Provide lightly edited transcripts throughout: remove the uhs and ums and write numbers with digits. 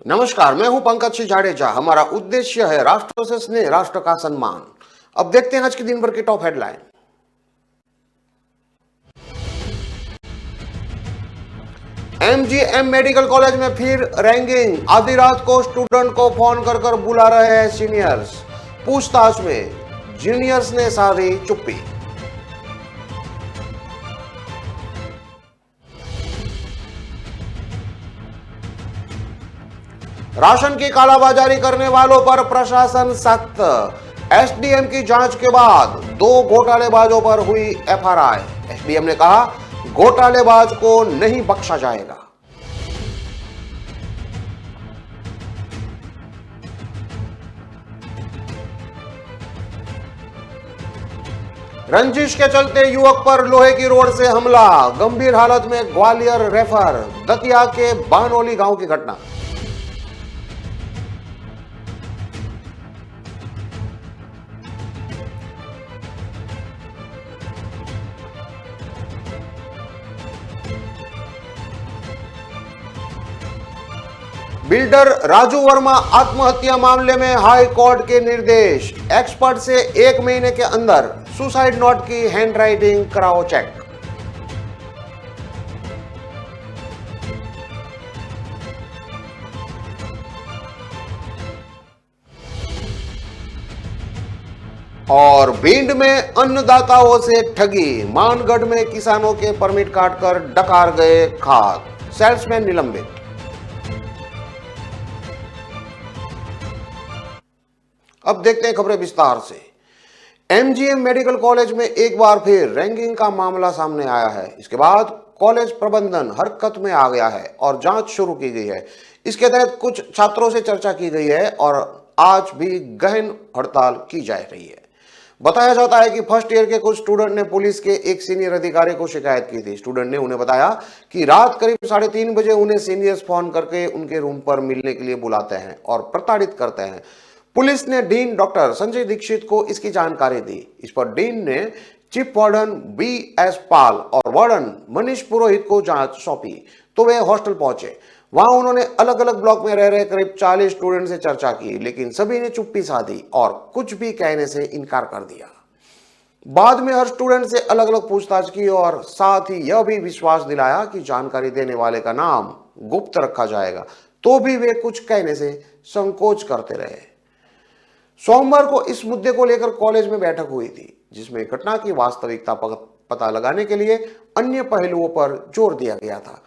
नमस्कार, मैं हूं पंकज सिंह जाडेजा। हमारा उद्देश्य है राष्ट्र से स्नेह, राष्ट्र का सम्मान। अब देखते हैं आज के दिन भर की top headline. MGM medical college में फिर रैंकिंग। आधी रात को स्टूडेंट को फोन कर बुला रहे हैं सीनियर्स। पूछताछ में जूनियर्स ने साधी चुप्पी। राशन की कालाबाजारी करने वालों पर प्रशासन सख्त। एसडीएम की जांच के बाद 2 घोटालेबाजों पर हुई एफआईआर। एसडीएम ने कहा, घोटालेबाज को नहीं बख्शा जाएगा। रंजिश के चलते युवक पर लोहे की रोड से हमला। गंभीर हालत में ग्वालियर रेफर। दतिया के बानोली गांव की घटना। बिल्डर राजू वर्मा आत्महत्या मामले में हाई कोर्ट के निर्देश। एक्सपर्ट से 1 महीने के अंदर सुसाइड नोट की हैंडराइटिंग कराओ चेक। और भिंड में अन्नदाताओं से ठगी। मानगढ़ में किसानों के परमिट काटकर डकार गए खाद। सेल्समैन निलंबित। अब देखते हैं खबरें विस्तार से। एमजीएम मेडिकल कॉलेज में एक बार फिर रैंकिंग का मामला सामने आया है। इसके बाद कॉलेज प्रबंधन हरकत में आ गया है और जांच शुरू की गई है। इसके तहत कुछ छात्रों से चर्चा की गई है और आज भी गहन हड़ताल की जा रही है। बताया जाता है कि फर्स्ट ईयर के कुछ स्टूडेंट ने पुलिस के एक सीनियर अधिकारी को शिकायत की थी। स्टूडेंट ने उन्हें बताया कि रात करीब 3:30 बजे उन्हें सीनियर्स फोन करके उनके रूम पर मिलने के लिए बुलाते हैं और प्रताड़ित करते हैं। पुलिस ने डीन डॉक्टर संजय दीक्षित को इसकी जानकारी दी। इस पर डीन ने चीफ वार्डन BS पाल और वार्डन मनीष पुरोहित को जांच सौंपी तो वे हॉस्टल पहुंचे। वहां उन्होंने अलग अलग ब्लॉक में रह रहे करीब 40 स्टूडेंट से चर्चा की, लेकिन सभी ने चुप्पी साधी और कुछ भी कहने से इनकार कर दिया। बाद में हर स्टूडेंट से अलग अलग पूछताछ की और साथ ही यह भी विश्वास दिलाया कि जानकारी देने वाले का नाम गुप्त रखा जाएगा, तो भी वे कुछ कहने से संकोच करते रहे। सोमवार को इस मुद्दे को लेकर कॉलेज में बैठक हुई थी, जिसमें घटना की वास्तविकता पता लगाने के लिए अन्य पहलुओं पर जोर दिया गया था।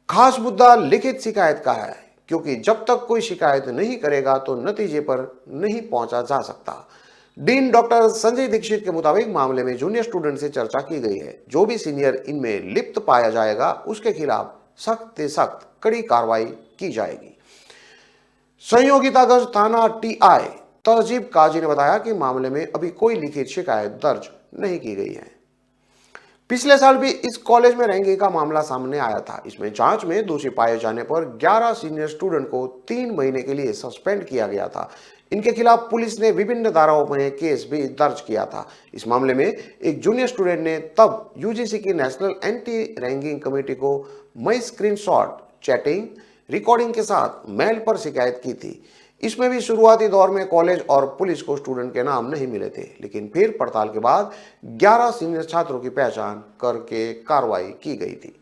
खास मुद्दा लिखित शिकायत का है, क्योंकि जब तक कोई शिकायत नहीं करेगा तो नतीजे पर नहीं पहुंचा जा सकता। डीन डॉक्टर संजय दीक्षित के मुताबिक मामले में जूनियर स्टूडेंट से चर्चा की गई है। जो भी सीनियर इनमें लिप्त पाया जाएगा उसके खिलाफ सख्त से सख्त कड़ी कार्रवाई की जाएगी। संयोगितागंज थाना TI तहजीब काजी ने बताया कि मामले में अभी कोई लिखित शिकायत दर्ज नहीं की गई है। पिछले साल भी इस कॉलेज में रैंकिंग का मामला सामने आया था। इसमें जांच में दोषी पाए जाने पर 11 सीनियर स्टूडेंट को 3 महीने के लिए सस्पेंड किया गया था। इनके खिलाफ पुलिस ने विभिन्न धाराओं में केस भी दर्ज किया था। इस मामले में एक जूनियर स्टूडेंट ने तब UGC की नेशनल एंटी रैंकिंग कमेटी को मई स्क्रीनशॉट, चैटिंग, रिकॉर्डिंग के साथ मेल पर शिकायत की थी। इसमें भी शुरुआती दौर में कॉलेज और पुलिस को स्टूडेंट के नाम नहीं मिले थे, लेकिन फिर पड़ताल के बाद 11 सीनियर छात्रों की पहचान करके कार्रवाई की गई थी।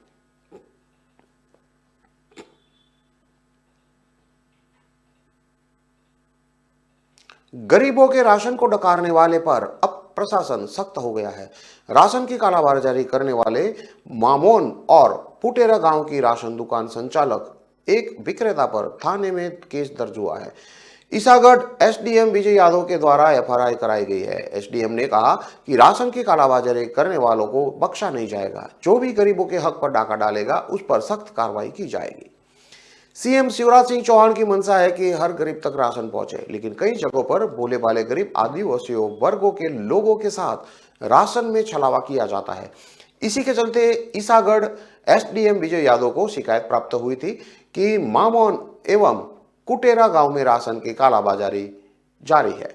गरीबों के राशन को डकारने वाले पर अब प्रशासन सख्त हो गया है। राशन की कालाबाजारी करने वाले मामोन और पुटेरा गांव की राशन दुकान संचालक एक विक्रेता पर थाने में केस दर्ज हुआ है। ईसागढ़ SDM विजय यादव के द्वारा एफआईआर कराई गई है। SDM ने कहा कि राशन की कालाबाजारी करने वालों को बख्शा नहीं जाएगा। जो भी गरीबों के हक पर डाका डालेगा उस पर सख्त कार्रवाई की जाएगी। सीएम शिवराज सिंह चौहान की मंशा है कि हर गरीब तक राशन पहुंचे, लेकिन कई जगहों पर भोले भाले गरीब आदिवासियों वर्गों के लोगों के साथ राशन में छलावा किया जाता है। इसी के चलते ईसागढ़ SDM विजय यादव को शिकायत प्राप्त हुई थी कि मामोन एवं कुटेरा गांव में राशन की कालाबाजारी जारी है।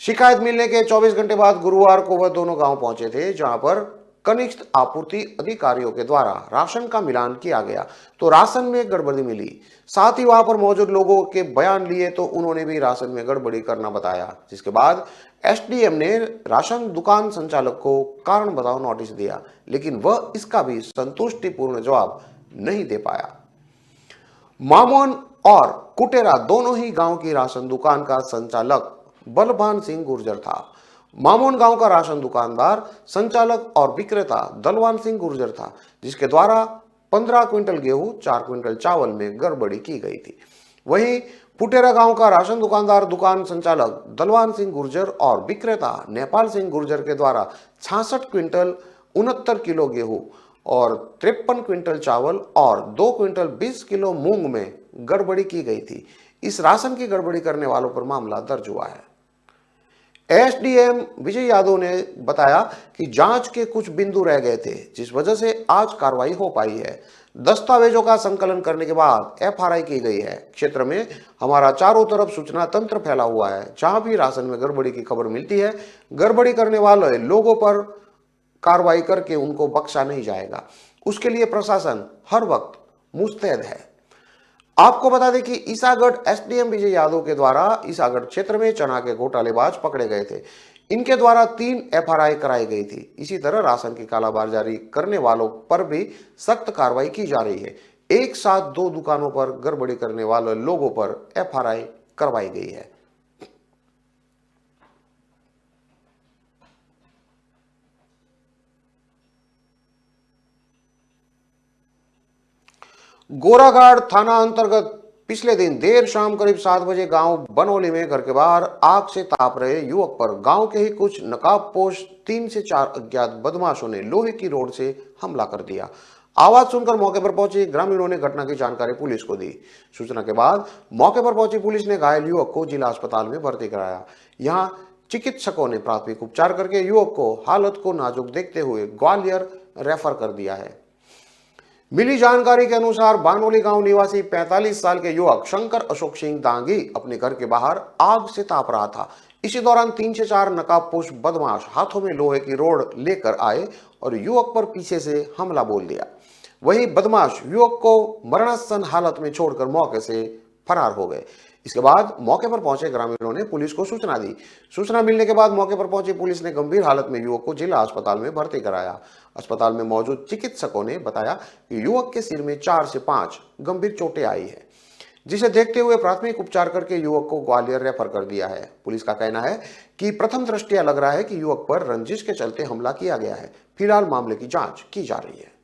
शिकायत मिलने के 24 घंटे बाद गुरुवार को वह दोनों गांव पहुंचे थे, जहां पर कनिष्ठ आपूर्ति अधिकारियों के द्वारा राशन का मिलान किया गया तो राशन में गड़बड़ी मिली। साथ ही वहां पर मौजूद लोगों के बयान लिए तो उन्होंने भी राशन में गड़बड़ी करना बताया, जिसके बाद एसडीएम ने राशन दुकान संचालक को कारण बताओ नोटिस दिया, लेकिन वह इसका भी संतुष्टिपूर्ण जवाब नहीं दे पाया। मामोन और कुटेरा दोनों ही गांव की राशन दुकान का संचालक बलभान सिंह गुर्जर था। मामोन गांव का राशन दुकानदार, संचालक और विक्रेता दलवान सिंह गुर्जर था, जिसके द्वारा 15 क्विंटल गेहूं, 4 क्विंटल चावल में गड़बड़ी की गई थी। वहीं पुटेरा गांव का राशन दुकानदार, दुकान संचालक दलवान सिंह गुर्जर और विक्रेता नेपाल सिंह गुर्जर के द्वारा 66 क्विंटल 69 किलो गेहूं और 53 क्विंटल चावल और 2 क्विंटल 20 किलो मूंग में गड़बड़ी की गई थी। इस राशन की गड़बड़ी करने वालों पर मामला दर्ज हुआ है। एसडीएम विजय यादव ने बताया कि जांच के कुछ बिंदु रह गए थे, जिस वजह से आज कार्रवाई हो पाई है। दस्तावेजों का संकलन करने के बाद एफआरआई की गई है। क्षेत्र में हमारा चारों तरफ सूचना तंत्र फैला हुआ है। जहां भी राशन में गड़बड़ी की खबर मिलती है, गड़बड़ी करने वाले लोगों पर कार्रवाई करके उनको बख्शा नहीं जाएगा। उसके लिए प्रशासन हर वक्त मुस्तैद है। आपको बता दें कि ईसागढ़ एसडीएम विजय यादव के द्वारा ईसागढ़ क्षेत्र में चना के घोटालेबाज पकड़े गए थे। इनके द्वारा 3 एफआरआई कराई गई थी। इसी तरह राशन की कालाबाजारी करने वालों पर भी सख्त कार्रवाई की जा रही है। एक साथ 2 दुकानों पर गड़बड़ी करने वाले लोगों पर एफआरआई करवाई गई है। गोराघाट थाना अंतर्गत पिछले दिन देर शाम करीब 7 बजे गांव बनोली में घर के बाहर आग से ताप रहे युवक पर गांव के ही कुछ नकाबपोश 3 से 4 अज्ञात बदमाशों ने लोहे की रॉड से हमला कर दिया। आवाज सुनकर मौके पर पहुंचे ग्रामीणों ने घटना की जानकारी पुलिस को दी। सूचना के बाद मौके पर पहुंची पुलिस ने घायल युवक को जिला अस्पताल में भर्ती कराया। यहां चिकित्सकों ने प्राथमिक उपचार करके युवक को हालत को नाजुक देखते हुए ग्वालियर रेफर कर दिया है। मिली जानकारी के अनुसार बानोली गांव निवासी 45 साल के युवक शंकर अशोक सिंह दांगी अपने घर के बाहर आग से ताप रहा था। इसी दौरान 3 से 4 नकाबपोश बदमाश हाथों में लोहे की रॉड लेकर आए और युवक पर पीछे से हमला बोल दिया। वहीं बदमाश युवक को मरणासन हालत में छोड़कर मौके से फरार हो गए। इसके बाद मौके पर पहुंचे ग्रामीणों ने पुलिस को सूचना दी। सूचना मिलने के बाद मौके पर पहुंची पुलिस ने गंभीर हालत में युवक को जिला अस्पताल में भर्ती कराया। अस्पताल में मौजूद चिकित्सकों ने बताया कि युवक के सिर में 4 से 5 गंभीर चोटें आई है, जिसे देखते हुए प्राथमिक उपचार करके युवक को ग्वालियर रेफर कर दिया है। पुलिस का कहना है कि प्रथम दृष्टया लग रहा है कि युवक पर रंजिश के चलते हमला किया गया है। फिलहाल मामले की जांच की जा रही है।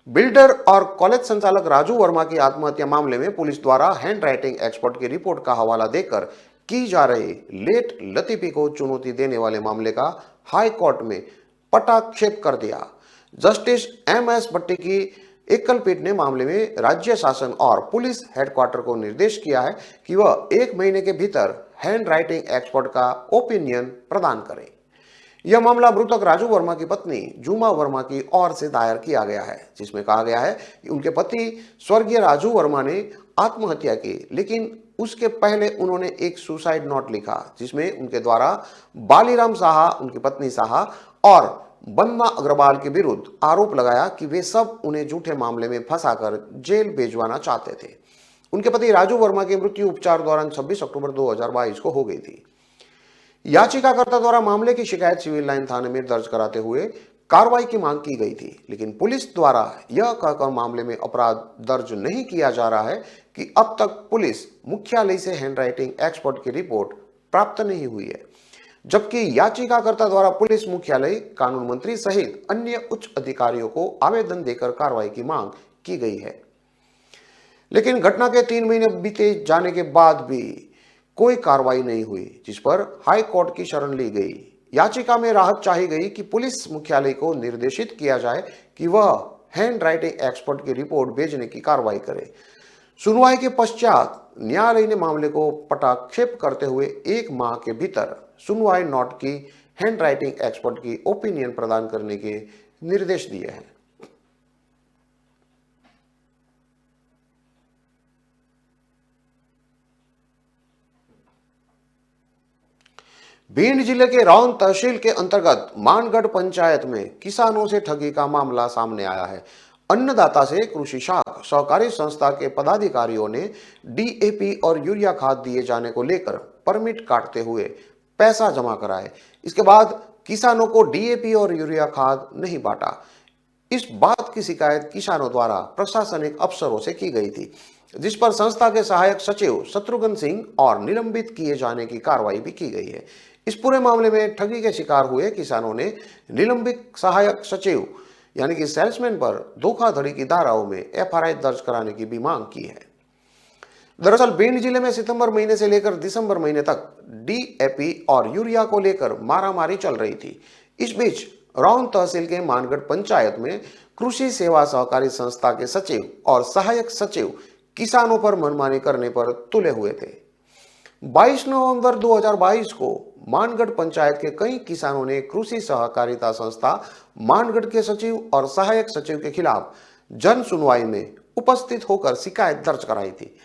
बिल्डर और कॉलेज संचालक राजू वर्मा की आत्महत्या मामले में पुलिस द्वारा हैंड राइटिंग एक्सपर्ट की रिपोर्ट का हवाला देकर की जा रही लेट लतीफी को चुनौती देने वाले मामले का हाई कोर्ट में पटाक्षेप कर दिया। जस्टिस एमएस भट्टी की एकल पीठ ने मामले में राज्य शासन और पुलिस हेडक्वार्टर को निर्देश किया है कि वह 1 महीने के भीतर हैंड राइटिंग एक्सपर्ट का ओपिनियन प्रदान करें। यह मामला मृतक राजू वर्मा की पत्नी जुमा वर्मा की ओर से दायर किया गया है, जिसमें कहा गया है कि उनके पति स्वर्गीय राजू वर्मा ने आत्महत्या की, लेकिन उसके पहले उन्होंने एक सुसाइड नोट लिखा, जिसमें उनके द्वारा बालीराम साहा, उनकी पत्नी साहा और बन्ना अग्रवाल के विरुद्ध आरोप लगाया कि वे सब उन्हें झूठे मामले में फंसाकर जेल भेजवाना चाहते थे। उनके पति राजू वर्मा की मृत्यु उपचार दौरान 26 अक्टूबर 2022 को हो गई थी। याचिकाकर्ता द्वारा मामले की शिकायत सिविल लाइन थाने में दर्ज कराते हुए कार्रवाई की मांग की गई थी, लेकिन पुलिस द्वारा यह कहकर मामले में अपराध दर्ज नहीं किया जा रहा है कि अब तक पुलिस मुख्यालय से हैंडराइटिंग एक्सपर्ट की रिपोर्ट प्राप्त नहीं हुई है, जबकि याचिकाकर्ता द्वारा पुलिस मुख्यालय, कानून मंत्री सहित अन्य उच्च अधिकारियों को आवेदन देकर कार्रवाई की मांग की गई है। लेकिन घटना के 3 महीने बीते जाने के बाद भी कोई कार्रवाई नहीं हुई, जिस पर हाई कोर्ट की शरण ली गई। याचिका में राहत चाही गई कि पुलिस मुख्यालय को निर्देशित किया जाए कि वह हैंड राइटिंग एक्सपर्ट की रिपोर्ट भेजने की कार्रवाई करे। सुनवाई के पश्चात न्यायालय ने मामले को पटाक्षेप करते हुए 1 माह के भीतर सुनवाई नोट की हैंड राइटिंग एक्सपर्ट की ओपिनियन प्रदान करने के निर्देश दिए हैं। भिंड जिले के रौन तहसील के अंतर्गत मानगढ़ पंचायत में किसानों से ठगी का मामला सामने आया है। अन्नदाता से कृषि शाख सहकारी संस्था के पदाधिकारियों ने डीएपी और यूरिया खाद दिए जाने को लेकर परमिट काटते हुए पैसा जमा कराए। इसके बाद किसानों को डीएपी और यूरिया खाद नहीं बांटा। इस बात की शिकायत किसानों द्वारा प्रशासनिक अफसरों से की गई थी, जिस पर संस्था के सहायक सचिव शत्रुघ्न सिंह और निलंबित किए जाने की कार्रवाई भी की गई है। इस पूरे मामले में ठगी के शिकार हुए किसानों ने निलंबित सहायक सचिव यानी कि सेल्समैन पर धोखाधड़ी की धाराओं में एफआईआर दर्ज कराने की भी मांग की है। दरअसल भिंड जिले में सितंबर महीने से लेकर दिसंबर महीने तक डीएपी और यूरिया को लेकर मारामारी चल रही थी। इस बीच रौन तहसील के मानगढ़ पंचायत में कृषि सेवा सहकारी संस्था के सचिव और सहायक सचिव किसानों पर मनमानी करने पर तुले हुए थे। 22 नवंबर 2022 को मानगढ़ पंचायत के कई किसानों ने कृषि सहकारिता संस्था मानगढ़ के सचिव और सहायक सचिव के खिलाफ जन सुनवाई में उपस्थित होकर शिकायत दर्ज कराई थी।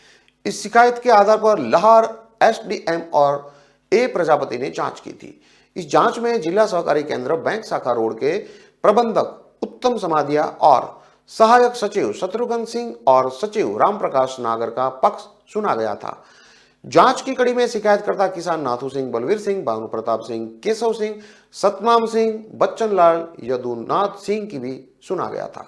इस शिकायत के आधार पर लाहौर एसडीएम और ए प्रजापति ने जांच की थी। इस जांच में जिला सहकारी केंद्र बैंक शाखा रोड के प्रबंधक उत्तम समाधिया और सहायक सचिव शत्रुघ्न सिंह और सचिव रामप्रकाश नागर का पक्ष सुना गया था। जांच की कड़ी में शिकायतकर्ता किसान नाथू सिंह, बलवीर सिंह, भानु प्रताप सिंह, केशव सिंह, सतनाम सिंह, बच्चन लाल, यदुनाथ सिंह की भी सुना गया था।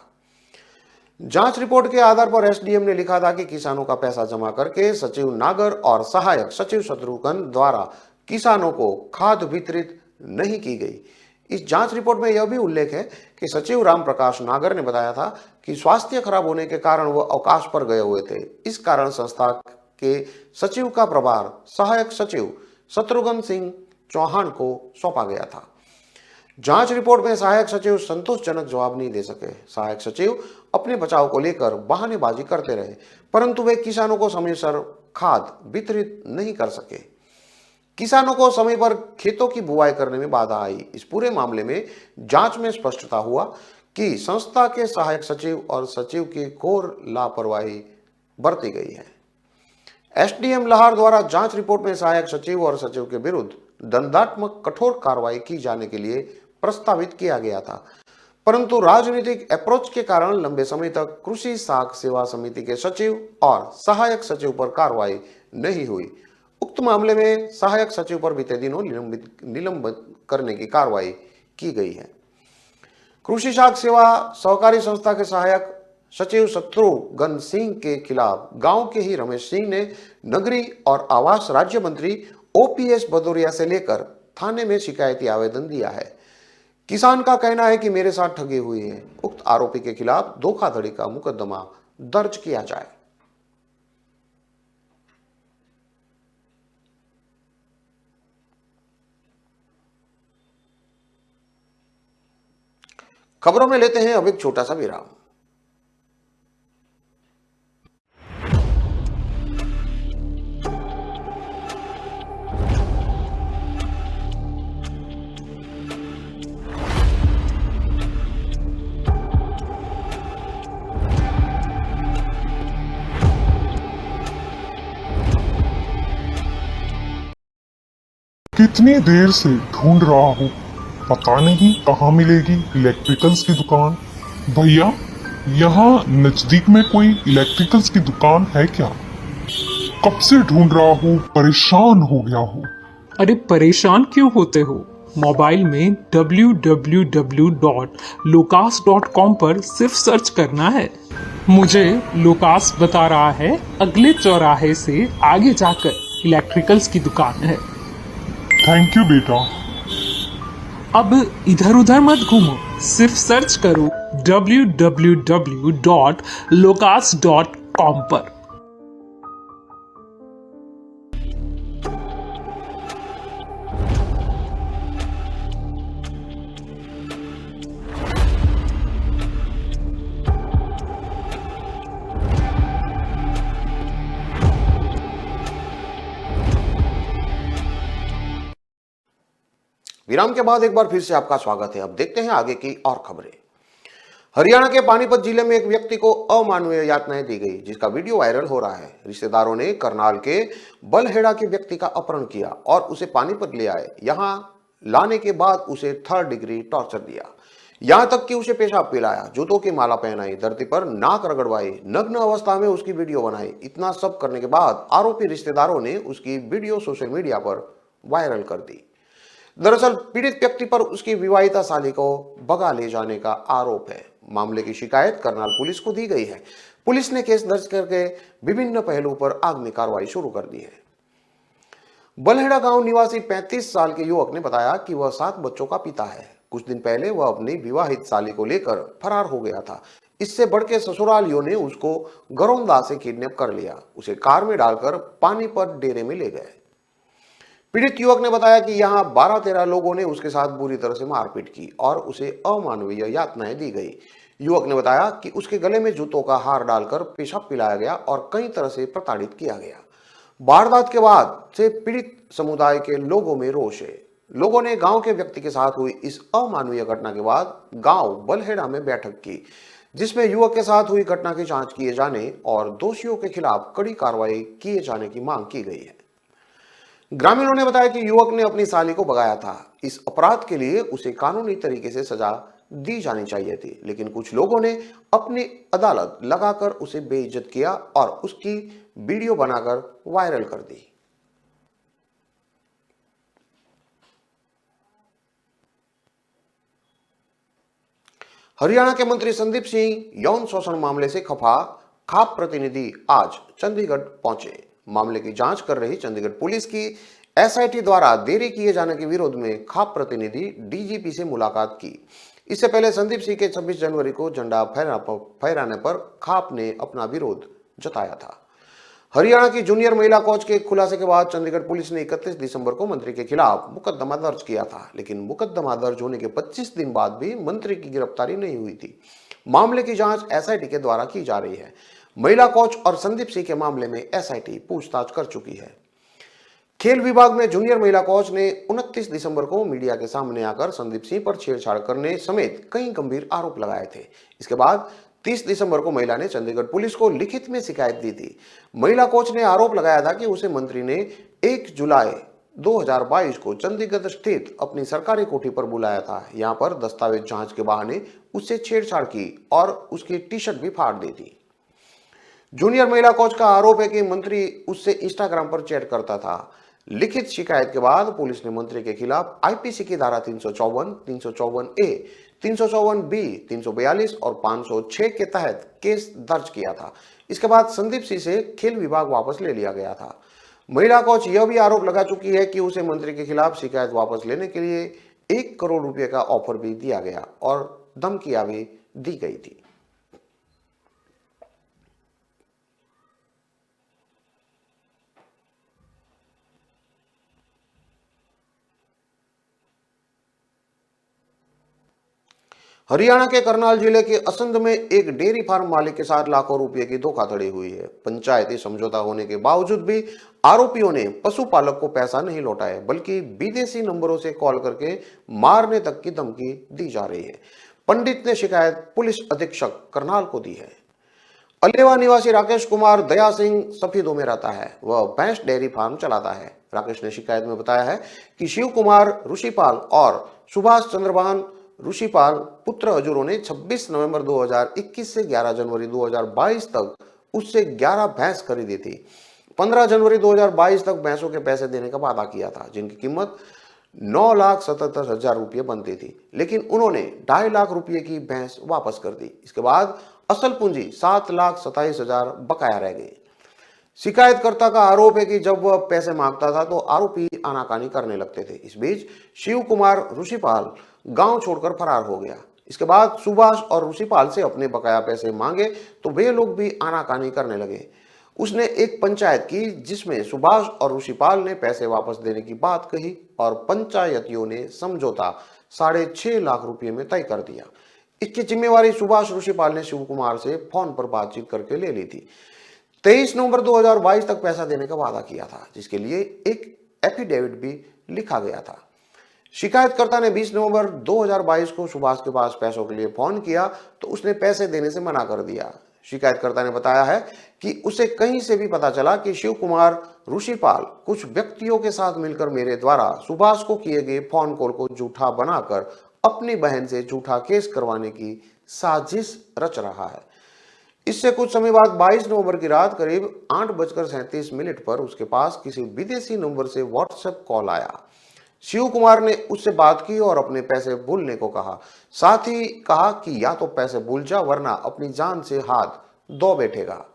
जांच रिपोर्ट के आधार पर एसडीएम ने लिखा था कि किसानों का पैसा जमा करके सचिव नागर और सहायक सचिव शत्रुघ्न द्वारा किसानों को खाद वितरित नहीं की गई। इस जांच रिपोर्ट में यह भी उल्लेख है कि सचिव रामप्रकाश नागर ने बताया था कि स्वास्थ्य खराब होने के कारण वह अवकाश पर गए हुए थे। इस कारण संस्था के सचिव का प्रभार सहायक सचिव शत्रुघ्न सिंह चौहान को सौंपा गया था। जांच रिपोर्ट में सहायक सचिव संतोषजनक जवाब नहीं दे सके। सहायक सचिव अपने बचाव को लेकर बहानेबाजी करते रहे, परंतु वे किसानों को समयसर खाद वितरित नहीं कर सके। किसानों को समय पर खेतों की बुवाई करने में बाधा आई। इस पूरे मामले में जांच में स्पष्टता हुआ कि संस्था के सहायक सचिव और सचिव की घोर लापरवाही बरती गई है। एसडीएम लाहौर द्वारा जांच रिपोर्ट में सहायक सचिव और सचिव के विरुद्ध दंडात्मक कठोर कार्रवाई की जाने के लिए प्रस्तावित किया गया था, परंतु राजनीतिक अप्रोच के कारण लंबे समय तक कृषि साख सेवा समिति के सचिव और सहायक सचिव पर कार्रवाई नहीं हुई। उक्त मामले में सहायक सचिव पर बीते दिनों निलंबित करने की कार्रवाई की गई है। कृषि साख सेवा सहकारी संस्था के सहायक सचिव शत्रुघ्न सिंह के खिलाफ गांव के ही रमेश सिंह ने नगरीय और आवास राज्य मंत्री ओपीएस भदौरिया से लेकर थाने में शिकायती आवेदन दिया है। किसान का कहना है कि मेरे साथ ठगी हुई है। उक्त आरोपी के खिलाफ धोखाधड़ी का मुकदमा दर्ज किया जाए। खबरों में लेते हैं अब एक छोटा सा विराम। कितनी देर से ढूंढ रहा हूँ, पता नहीं कहाँ मिलेगी इलेक्ट्रिकल्स की दुकान। भैया, यहाँ नजदीक में कोई इलेक्ट्रिकल्स की दुकान है क्या? कब से ढूंढ रहा हूँ, परेशान हो गया हूँ। अरे परेशान क्यों होते हो? मोबाइल में www.locas.com पर सिर्फ सर्च करना है। मुझे लोकास बता रहा है अगले चौराहे से आगे जाकर इलेक्ट्रिकल्स की दुकान है। थैंक यू बेटा। अब इधर उधर मत घूमो, सिर्फ सर्च करो www.locas.com पर। विराम के बाद एक बार फिर से आपका स्वागत है। अब देखते हैं आगे की और खबरें। हरियाणा के पानीपत जिले में एक व्यक्ति को अमानवीय यातनाएं दी गई, जिसका वीडियो वायरल हो रहा है। रिश्तेदारों ने करनाल के बलहेड़ा के व्यक्ति का अपहरण किया और उसे पानीपत ले आए। यहां लाने के बाद उसे 3rd डिग्री टॉर्चर दिया, यहां तक कि उसे पेशाब पिलाया, जूतों की माला पहनाई, धरती पर नाक रगड़वाई, नग्न अवस्था में उसकी वीडियो बनाई। इतना सब करने के बाद आरोपी रिश्तेदारों ने उसकी वीडियो सोशल मीडिया पर वायरल कर दी। दरअसल पीड़ित व्यक्ति पर उसकी विवाहिता साली को भगा ले जाने का आरोप है। मामले की शिकायत करनाल पुलिस को दी गई है। पुलिस ने केस दर्ज करके विभिन्न पहलुओं पर आगामी कार्रवाई शुरू कर दी है। बलहेड़ा गांव निवासी 35 साल के युवक ने बताया कि वह 7 बच्चों का पिता है। कुछ दिन पहले वह अपनी विवाहित साली को लेकर फरार हो गया था। इससे बढ़ के ससुरालियों ने उसको गरौंदा से किडनैप कर लिया, उसे कार में डालकर पानीपत डेरे में ले गए। पीड़ित युवक ने बताया कि यहां 12-13 लोगों ने उसके साथ बुरी तरह से मारपीट की और उसे अमानवीय यातनाएं दी गई। युवक ने बताया कि उसके गले में जूतों का हार डालकर पेशाब पिलाया गया और कई तरह से प्रताड़ित किया गया। वारदात के बाद से पीड़ित समुदाय के लोगों में रोष है। लोगों ने गांव के व्यक्ति के साथ हुई इस अमानवीय घटना के बाद गांव बलहेड़ा में बैठक की, जिसमें युवक के साथ हुई घटना की जांच किए जाने और दोषियों के खिलाफ कड़ी कार्रवाई किए जाने की मांग की गई है। ग्रामीणों ने बताया कि युवक ने अपनी साली को भगाया था। इस अपराध के लिए उसे कानूनी तरीके से सजा दी जानी चाहिए थी, लेकिन कुछ लोगों ने अपनी अदालत लगाकर उसे बेइज्जत किया और उसकी वीडियो बनाकर वायरल कर दी। हरियाणा के मंत्री संदीप सिंह यौन शोषण मामले से खफा खाप प्रतिनिधि आज चंडीगढ़ पहुंचे। मामले की जांच कर रही चंडीगढ़ पुलिस की एसआईटी द्वारा देरी किए जाने के विरोध में खाप प्रतिनिधि डीजीपी से मुलाकात की। इससे पहले संदीप सिंह के 26 जनवरी को झंडा फहराने पर खाप ने अपना विरोध जताया था। हरियाणा की जूनियर महिला कोच के खुलासे के बाद चंडीगढ़ पुलिस ने 31 दिसंबर को मंत्री के खिलाफ मुकदमा दर्ज किया था, लेकिन मुकदमा दर्ज होने के 25 दिन बाद भी मंत्री की गिरफ्तारी नहीं हुई थी। मामले की जांच एसआईटी के द्वारा की जा रही है। महिला कोच और संदीप सिंह के मामले में एसआईटी पूछताछ कर चुकी है। खेल विभाग में जूनियर महिला कोच ने 29 दिसंबर को मीडिया के सामने आकर संदीप सिंह पर छेड़छाड़ करने समेत कई गंभीर आरोप लगाए थे। इसके बाद 30 दिसंबर को महिला ने चंडीगढ़ पुलिस को लिखित में शिकायत दी थी। महिला कोच ने आरोप लगाया था कि उसे मंत्री ने 1 जुलाई 2022 को चंडीगढ़ स्थित अपनी सरकारी कोठी पर बुलाया था। यहां पर दस्तावेज जांच के बहाने उससे छेड़छाड़ की और उसकी टी शर्ट भी फाड़ दी थी। जूनियर महिला कोच का आरोप है कि मंत्री उससे इंस्टाग्राम पर चैट करता था। लिखित शिकायत के बाद पुलिस ने मंत्री के खिलाफ आईपीसी की धारा 354, 354A, 354B, 342 और 506 के तहत केस दर्ज किया था। इसके बाद संदीप सिंह से खेल विभाग वापस ले लिया गया था। महिला कोच यह भी आरोप लगा चुकी है कि उसे मंत्री के खिलाफ शिकायत वापस लेने के लिए 1 करोड़ रुपए का ऑफर भी दिया गया और धमकियां भी दी गई थी। हरियाणा के करनाल जिले के असंध में एक डेयरी फार्म मालिक के साथ लाखों रुपए की धोखाधड़ी हुई है। पंचायती समझौता होने के बावजूद भी आरोपियों ने पशुपालक को पैसा नहीं लौटाया, बल्कि विदेशी नंबरों से कॉल करके मारने तक की धमकी दी जा रही है। पंडित ने शिकायत पुलिस अधीक्षक करनाल को दी है। अलेवा निवासी राकेश कुमार दया सिंह सफीदों में रहता है। वह भैंस डेयरी फार्म चलाता है। राकेश ने शिकायत में बताया है कि शिव कुमार ऋषिपाल और सुभाष चंद्रभान ऋषिपाल पुत्र हजूरों ने 26 नवंबर 2021 से 11 जनवरी 2022 तक उससे 11 भैंस खरीदी थी। 15 जनवरी 2022 तक भैंसों के पैसे देने का वादा किया था, जिनकी कीमत 9,77,000 रुपये बनती थी, लेकिन उन्होंने 2.5 लाख रुपये की भैंस वापस कर दी। इसके बाद असल पूंजी 7,27,000 बकाया रह गई। शिकायतकर्ता का आरोप है कि जब वह पैसे मांगता था तो आरोपी आनाकानी करने लगते थे। इस बीच शिव कुमार ऋषिपाल गांव छोड़कर फरार हो गया। इसके बाद सुभाष और ऋषिपाल से अपने बकाया पैसे मांगे तो वे लोग भी आनाकानी करने लगे। उसने एक पंचायत की जिसमें सुभाष और ऋषिपाल ने पैसे वापस देने की बात कही और पंचायतियों ने समझौता 6.5 लाख रुपए में तय कर दिया। इसकी जिम्मेवारी सुभाष ऋषिपाल ने शिव कुमार से फोन पर बातचीत करके ले ली थी। 23 नवंबर 2022 तक पैसा देने का वादा किया था, जिसके लिए एक एफिडेविट भी लिखा गया था। शिकायतकर्ता ने 20 नवंबर 2022 को सुभाष के पास पैसों के लिए फोन किया तो उसने पैसे देने से मना कर दिया। शिकायतकर्ता ने बताया है कि उसे कहीं से भी पता चला कि शिव कुमार ऋषिपाल कुछ व्यक्तियों के साथ मिलकर मेरे द्वारा सुभाष को किए गए फोन कॉल को झूठा बनाकर अपनी बहन से झूठा केस करवाने की साजिश रच रहा है। इससे कुछ समय बाद 22 नवंबर की रात करीब 8:37 पर उसके पास किसी विदेशी नंबर से व्हाट्सएप कॉल आया। शिव कुमार ने उससे बात की और अपने पैसे भूलने को कहा। साथ ही कहा कि या तो पैसे भूल जा वरना अपनी जान से हाथ धो बैठेगा।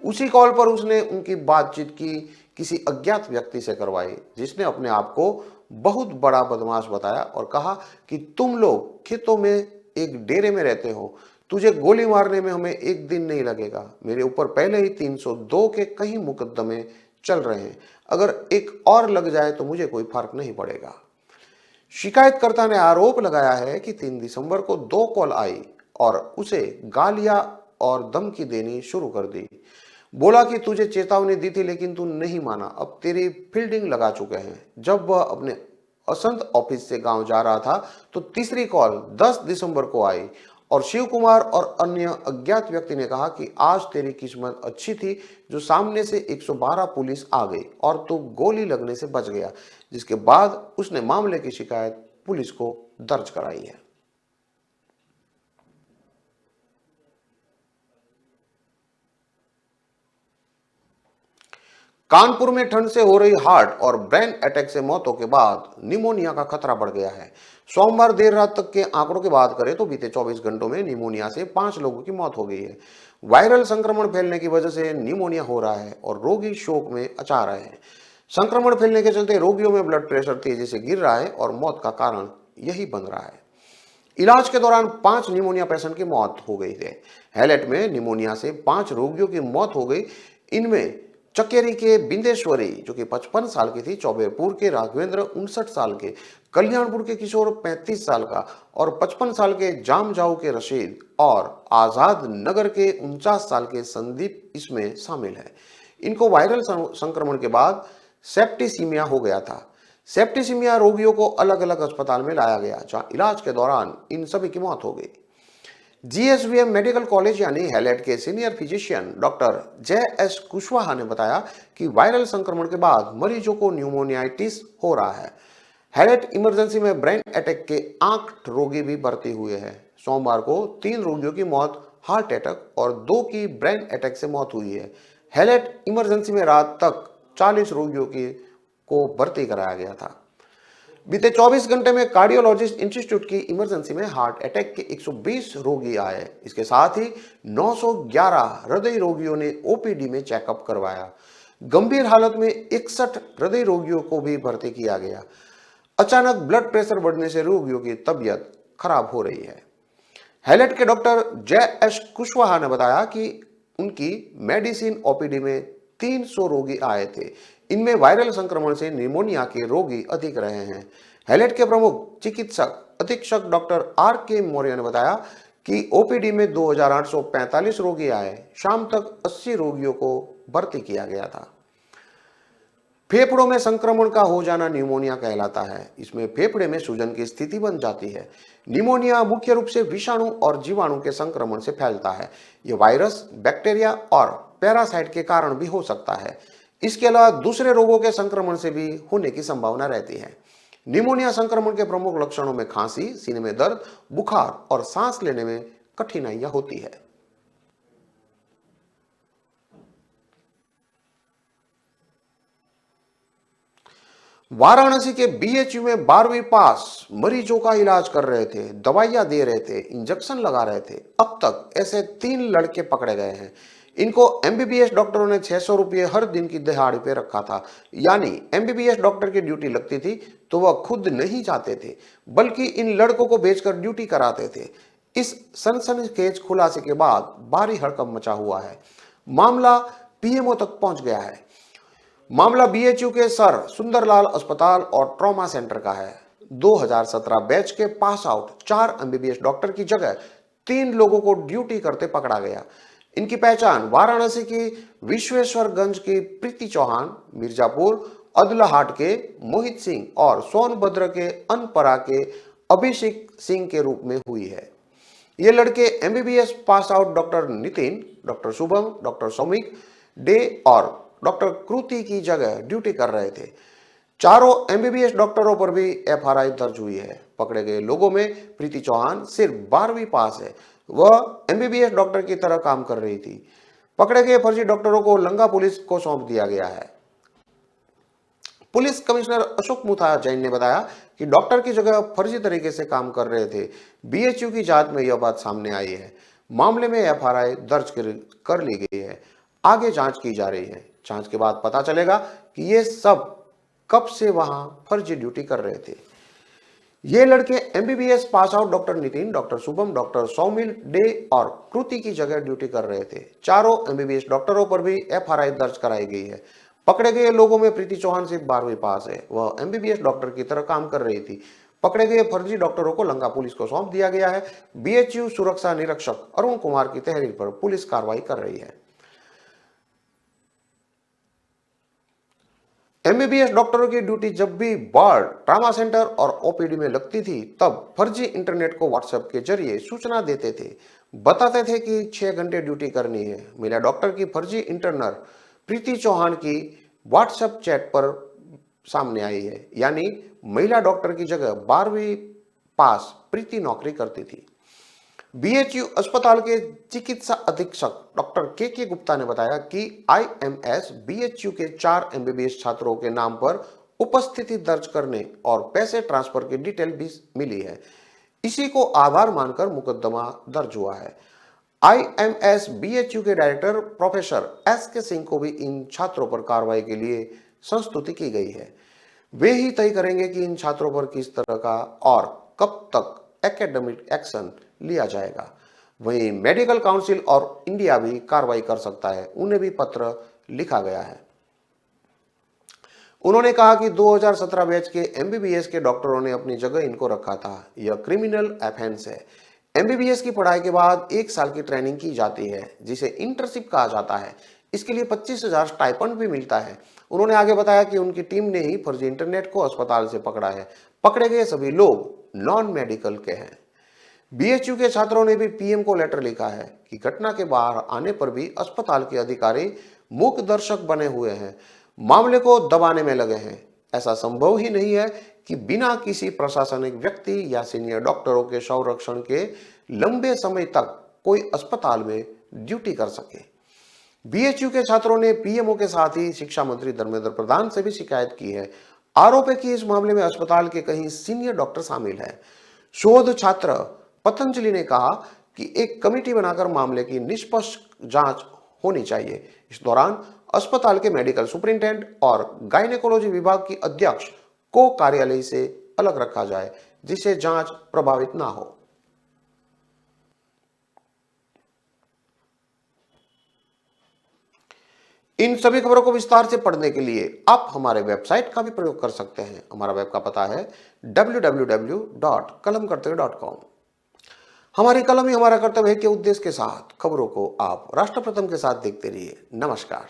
उसी कॉल पर उसने उनकी बातचीत की किसी अज्ञात व्यक्ति से करवाई, जिसने अपने आप को बहुत बड़ा बदमाश बताया और कहा कि तुम लोग खेतों में एक डेरे में रहते हो, तुझे गोली मारने में हमें एक दिन नहीं लगेगा। मेरे ऊपर पहले ही 302 के कई मुकदमे चल रहे हैं, अगर एक और लग जाए तो मुझे कोई फर्क नहीं पड़ेगा। शिकायतकर्ता ने आरोप लगाया है कि 3 दिसंबर को 2 कॉल आई और उसे गालियां और धमकी देनी शुरू कर दी। बोला कि तुझे चेतावनी दी थी लेकिन तू नहीं माना, अब तेरी फील्डिंग लगा चुके हैं। जब वह अपने असंत ऑफिस से गांव जा रहा था तो तीसरी कॉल 10 दिसंबर को आई और शिव कुमार और अन्य अज्ञात व्यक्ति ने कहा कि आज तेरी किस्मत अच्छी थी जो सामने से 112 पुलिस आ गई और तू गोली लगने से बच गया, जिसके बाद उसने मामले की शिकायत पुलिस को दर्ज कराई है। कानपुर में ठंड से हो रही हार्ट और ब्रेन अटैक से मौतों के बाद निमोनिया का खतरा बढ़ गया है। सोमवार देर रात तक के आंकड़ों की बात करें तो बीते 24 घंटों में निमोनिया से 5 लोगों की मौत हो गई है। वायरल संक्रमण फैलने की वजह से निमोनिया हो रहा है और रोगी शोक में अचा रहे हैं। संक्रमण फैलने के चलते रोगियों में ब्लड प्रेशर तेजी से गिर रहा है और मौत का कारण यही बन रहा है। इलाज के दौरान 5 निमोनिया पेशेंट की मौत हो गई है। हैलेट में निमोनिया से 5 रोगियों की मौत हो गई। इनमें चकेरी के बिंदेश्वरी जो कि 55 साल की थी, चौबेपुर के राघवेंद्र 59 साल के, कल्याणपुर के किशोर 35 साल का और 55 साल के जामजाऊ के रशीद और आजाद नगर के 49 साल के संदीप इसमें शामिल है। इनको वायरल संक्रमण के बाद सेप्टिसीमिया हो गया था। सेप्टिसीमिया रोगियों को अलग अलग अस्पताल में लाया गया जहां इलाज के दौरान इन सभी की मौत हो गई। जीएसवीएम मेडिकल कॉलेज यानी हैलेट के senior physician doctor JS Kushwaha ने बताया कि वायरल संक्रमण के बाद मरीजों को न्यूमोनियाइटिस हो रहा है। हैलेट इमरजेंसी में ब्रेन अटैक के 8 रोगी भी भर्ती हुए हैं। सोमवार को 3 रोगियों की मौत हार्ट अटैक और 2 की ब्रेन अटैक से मौत हुई है। हैलेट इमरजेंसी में रात तक 40 रोगियों को भर्ती कराया गया था। बीते 24 घंटे में कार्डियोलॉजिस्ट इंस्टीट्यूट की इमरजेंसी में हार्ट अटैक के 120 रोगी आए। इसके साथ ही 911 हृदय रोगियों ने ओपीडी में चेकअप करवाया। गंभीर हालत में 61 हृदय रोगियों को भी भर्ती किया गया। अचानक ब्लड प्रेशर बढ़ने से रोगियों की तबीयत खराब हो रही है। हैलेट के डॉक्टर JS कुशवाहा ने बताया कि उनकी मेडिसिन ओपीडी में 300 रोगी आए थे। इनमें वायरल संक्रमण से निमोनिया के रोगी अधिक रहे हैं। हैलेट के प्रमुख चिकित्सक अधीक्षक डॉक्टर RK मौर्य ने बताया कि ओपीडी में 2845 रोगी आए। शाम तक 80 रोगियों को भर्ती किया गया था। फेफड़ों में संक्रमण का हो जाना निमोनिया कहलाता है। इसमें फेफड़े में सूजन की स्थिति बन जाती है। निमोनिया मुख्य रूप से विषाणु और जीवाणु के संक्रमण से फैलता है। यह वायरस, बैक्टीरिया और पैरासाइट के कारण भी हो सकता है। इसके अलावा दूसरे रोगों के संक्रमण से भी होने की संभावना रहती है। निमोनिया संक्रमण के प्रमुख लक्षणों में खांसी, सीने में दर्द, बुखार और सांस लेने में कठिनाइयां होती है। वाराणसी के BHU में 12वीं पास मरीजों का इलाज कर रहे थे, दवाइयां दे रहे थे, इंजेक्शन लगा रहे थे। अब तक ऐसे 3 लड़के पकड़े गए हैं। इनको MBBS डॉक्टरों ने 600 रुपये हर दिन की दिहाड़ी पे रखा था। यानी MBBS डॉक्टर की ड्यूटी लगती थी तो वह खुद नहीं जाते थे बल्कि इन लड़कों को भेजकर ड्यूटी कराते थे। इस सनसनीखेज खुलासे के बाद भारी हड़कंप मचा हुआ है। मामला PMO तक पहुंच गया है। मामला BHU के सर सुंदरलाल अस्पताल और ट्रॉमा सेंटर का है। 2017 बैच के पास आउट 4 MBBS डॉक्टर की जगह 3 लोगों को ड्यूटी करते पकड़ा गया। इनकी पहचान वाराणसी की विश्वेश्वरगंज की प्रीति चौहान, मिर्जापुर अदलाहाट के मोहित सिंह और सोनभद्र के अनपरा के अभिषेक सिंह के रूप में हुई है। ये लड़के MBBS pass out doctor Nitin, doctor Shubham, doctor Soumik day और डॉक्टर कृति की जगह ड्यूटी कर रहे थे। चारों एमबीबीएस डॉक्टरों पर भी एफआरआई दर्ज हुई है। पकड़े गए लोगों में प्रीति चौहान सिर्फ 12वीं पास है, वह एमबीबीएस डॉक्टर की तरह काम कर रही थी। पकड़े गए फर्जी डॉक्टरों को लंगा पुलिस को सौंप दिया गया है। पुलिस कमिश्नर अशोक मुथा जैन ने बताया कि डॉक्टर की जगह फर्जी तरीके से काम कर रहे थे। बीएचयू की जांच में यह बात सामने आई है। मामले में एफआरआई दर्ज कर ली गई है। आगे जांच की जा रही है। जांच के बाद पता चलेगा कि ये सब कब से वहां फर्जी ड्यूटी कर रहे थे। ये लड़के MBBS pass out doctor Nitin, doctor Shubham, doctor Saumil day और कृति की जगह ड्यूटी कर रहे थे। चारों एमबीबीएस डॉक्टरों पर भी एफआरआई दर्ज कराई गई है। पकड़े गए लोगों में प्रीति चौहान सिर्फ 12वीं पास है, वह एमबीबीएस डॉक्टर की तरह काम कर रही थी। पकड़े गए फर्जी डॉक्टरों को लंगा पुलिस को सौंप दिया गया है। बीएचयू सुरक्षा निरीक्षक अरुण कुमार की तहरीर पर पुलिस कार्रवाई कर रही है। एमबीबीएस डॉक्टरों की ड्यूटी जब भी वार्ड, ट्रामा सेंटर और ओपीडी में लगती थी, तब फर्जी इंटरनेट को व्हाट्सएप के जरिए सूचना देते थे। बताते थे कि 6 घंटे ड्यूटी करनी है। महिला डॉक्टर की फर्जी इंटरनर प्रीति चौहान की व्हाट्सएप चैट पर सामने आई है। यानी महिला डॉक्टर की जगह 12वीं पास प्रीति नौकरी करती थी। बीएचयू अस्पताल के चिकित्सा अधीक्षक डॉक्टर के गुप्ता ने बताया कि आईएमएस बीएचयू के 4 एमबीबीएस छात्रों के नाम पर उपस्थिति दर्ज करने और पैसे ट्रांसफर की डिटेल भी मिली है। इसी को आधार मानकर मुकदमा दर्ज हुआ है। आईएमएस बीएचयू के डायरेक्टर प्रोफेसर एसके सिंह को भी इन छात्रों पर कार्रवाई के लिए संस्तुति की गई है। वे ही तय करेंगे कि इन छात्रों पर किस तरह का और कब तक एकेडमिक एक्शन लिया जाएगा। वहीं मेडिकल काउंसिल और इंडिया भी कार्रवाई कर सकता है, उन्हें भी पत्र लिखा गया है। उन्होंने कहा कि 2017 बैच के एमबीबीएस के डॉक्टरों ने अपनी जगह इनको रखा था। यह क्रिमिनल ऑफेंस है। एमबीबीएस की पढ़ाई के बाद 1 साल की ट्रेनिंग की जाती है, जिसे इंटर्नशिप कहा जाता है। इसके लिए 25,000 स्टाइपेंड भी मिलता है। उन्होंने आगे बताया कि उनकी टीम ने ही फर्जी इंटरनेट को अस्पताल से पकड़ा है। पकड़े गए सभी लोग नॉन मेडिकल के हैं। बीएचयू के छात्रों ने भी पीएम को लेटर लिखा है कि घटना के बाहर आने पर भी अस्पताल के अधिकारी मूक दर्शक बने हुए हैं, मामले को दबाने में लगे हैं। ऐसा संभव ही नहीं है कि बिना किसी प्रशासनिक व्यक्ति या सीनियर डॉक्टरों के संरक्षण के लंबे समय तक कोई अस्पताल में ड्यूटी कर सके। बीएचयू के छात्रों ने पीएमओ के साथ ही शिक्षा मंत्री धर्मेंद्र प्रधान से भी शिकायत की है। आरोप है कि इस मामले में अस्पताल के कई सीनियर डॉक्टर शामिल हैं। शोध छात्र पतंजलि ने कहा कि एक कमेटी बनाकर मामले की निष्पक्ष जांच होनी चाहिए। इस दौरान अस्पताल के मेडिकल सुपरिंटेंडेंट और गायनेकोलॉजी विभाग की अध्यक्ष को कार्यालय से अलग रखा जाए, जिससे जांच प्रभावित ना हो। इन सभी खबरों को विस्तार से पढ़ने के लिए आप हमारे वेबसाइट का भी प्रयोग कर सकते हैं। हमारा वेब का पता है www.kalamkartavya.com। हमारी कलम ही हमारा कर्तव्य है के उद्देश्य के साथ खबरों को आप राष्ट्र प्रथम के साथ देखते रहिए। नमस्कार।